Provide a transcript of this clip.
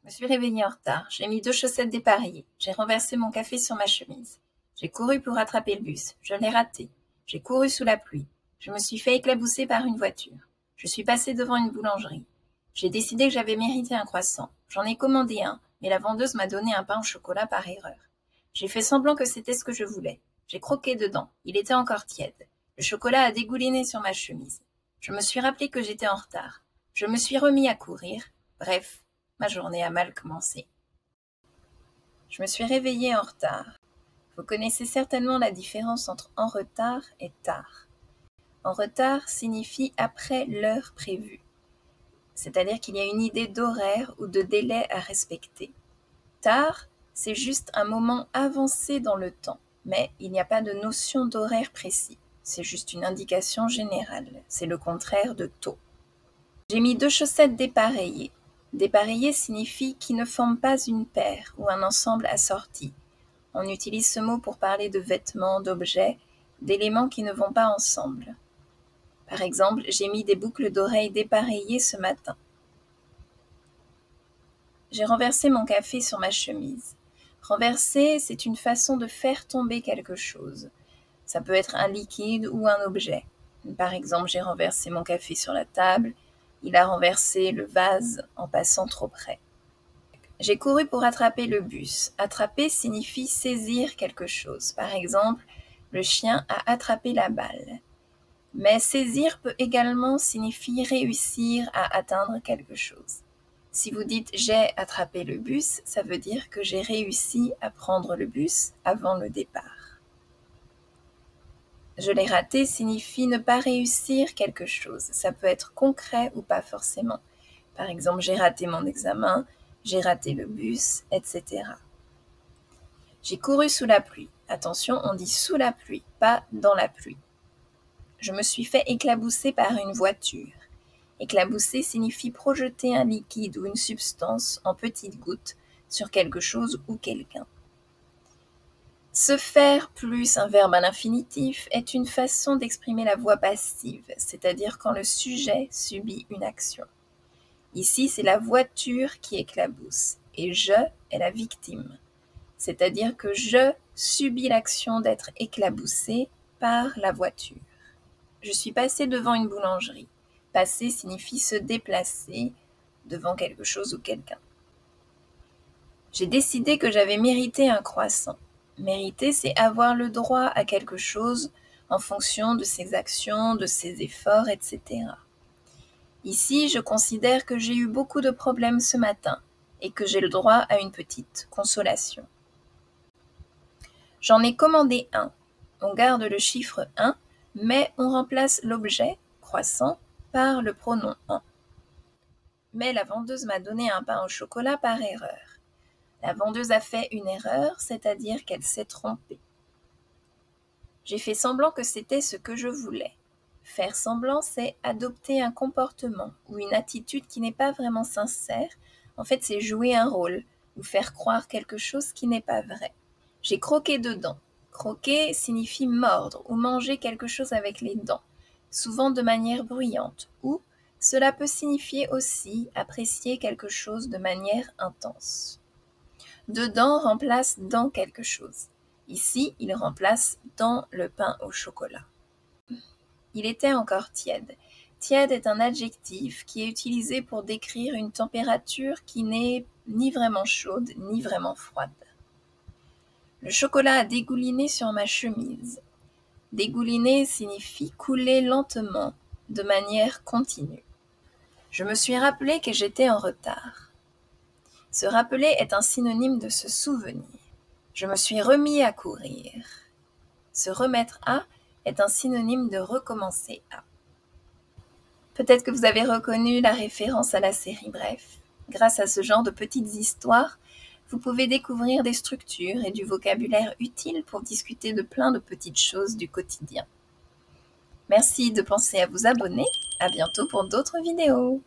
Je me suis réveillée en retard. J'ai mis 2 chaussettes dépareillées. J'ai renversé mon café sur ma chemise. J'ai couru pour rattraper le bus. Je l'ai raté. J'ai couru sous la pluie. Je me suis fait éclabousser par une voiture. Je suis passée devant une boulangerie. J'ai décidé que j'avais mérité un croissant. J'en ai commandé un, mais la vendeuse m'a donné un pain au chocolat par erreur. J'ai fait semblant que c'était ce que je voulais. J'ai croqué dedans. Il était encore tiède. Le chocolat a dégouliné sur ma chemise. Je me suis rappelé que j'étais en retard. Je me suis remis à courir. Bref, ma journée a mal commencé. Je me suis réveillée en retard. Vous connaissez certainement la différence entre en retard et tard. En retard signifie après l'heure prévue, c'est-à-dire qu'il y a une idée d'horaire ou de délai à respecter. Tard, c'est juste un moment avancé dans le temps, mais il n'y a pas de notion d'horaire précis. C'est juste une indication générale. C'est le contraire de tôt. J'ai mis 2 chaussettes dépareillées. Dépareillé signifie qui ne forment pas une paire ou un ensemble assorti. On utilise ce mot pour parler de vêtements, d'objets, d'éléments qui ne vont pas ensemble. Par exemple, j'ai mis des boucles d'oreilles dépareillées ce matin. J'ai renversé mon café sur ma chemise. Renverser, c'est une façon de faire tomber quelque chose. Ça peut être un liquide ou un objet. Par exemple, j'ai renversé mon café sur la table. Il a renversé le vase en passant trop près. J'ai couru pour attraper le bus. Attraper signifie saisir quelque chose. Par exemple, le chien a attrapé la balle. Mais saisir peut également signifier réussir à atteindre quelque chose. Si vous dites « j'ai attrapé le bus », ça veut dire que j'ai réussi à prendre le bus avant le départ. Je l'ai raté signifie ne pas réussir quelque chose. Ça peut être concret ou pas forcément. Par exemple, j'ai raté mon examen, j'ai raté le bus, etc. J'ai couru sous la pluie. Attention, on dit sous la pluie, pas dans la pluie. Je me suis fait éclabousser par une voiture. Éclabousser signifie projeter un liquide ou une substance en petites gouttes sur quelque chose ou quelqu'un. Se faire plus un verbe à l'infinitif est une façon d'exprimer la voix passive, c'est-à-dire quand le sujet subit une action. Ici, c'est la voiture qui éclabousse et je est la victime, c'est-à-dire que je subis l'action d'être éclaboussé par la voiture. Je suis passée devant une boulangerie. Passer signifie se déplacer devant quelque chose ou quelqu'un. J'ai décidé que j'avais mérité un croissant. Mériter, c'est avoir le droit à quelque chose en fonction de ses actions, de ses efforts, etc. Ici, je considère que j'ai eu beaucoup de problèmes ce matin et que j'ai le droit à une petite consolation. J'en ai commandé un. On garde le chiffre 1, mais on remplace l'objet, croissant, par le pronom en. Mais la vendeuse m'a donné un pain au chocolat par erreur. La vendeuse a fait une erreur, c'est-à-dire qu'elle s'est trompée. J'ai fait semblant que c'était ce que je voulais. Faire semblant, c'est adopter un comportement ou une attitude qui n'est pas vraiment sincère. En fait, c'est jouer un rôle ou faire croire quelque chose qui n'est pas vrai. J'ai croqué dedans. Croquer signifie mordre ou manger quelque chose avec les dents, souvent de manière bruyante, ou cela peut signifier aussi apprécier quelque chose de manière intense. Dedans remplace dans quelque chose. Ici, il remplace dans le pain au chocolat. Il était encore tiède. Tiède est un adjectif qui est utilisé pour décrire une température qui n'est ni vraiment chaude ni vraiment froide. Le chocolat a dégouliné sur ma chemise. Dégouliner signifie couler lentement, de manière continue. Je me suis rappelé que j'étais en retard. Se rappeler est un synonyme de se souvenir. Je me suis remis à courir. Se remettre à est un synonyme de recommencer à. Peut-être que vous avez reconnu la référence à la série Bref. Grâce à ce genre de petites histoires, vous pouvez découvrir des structures et du vocabulaire utile pour discuter de plein de petites choses du quotidien. Merci de penser à vous abonner. À bientôt pour d'autres vidéos.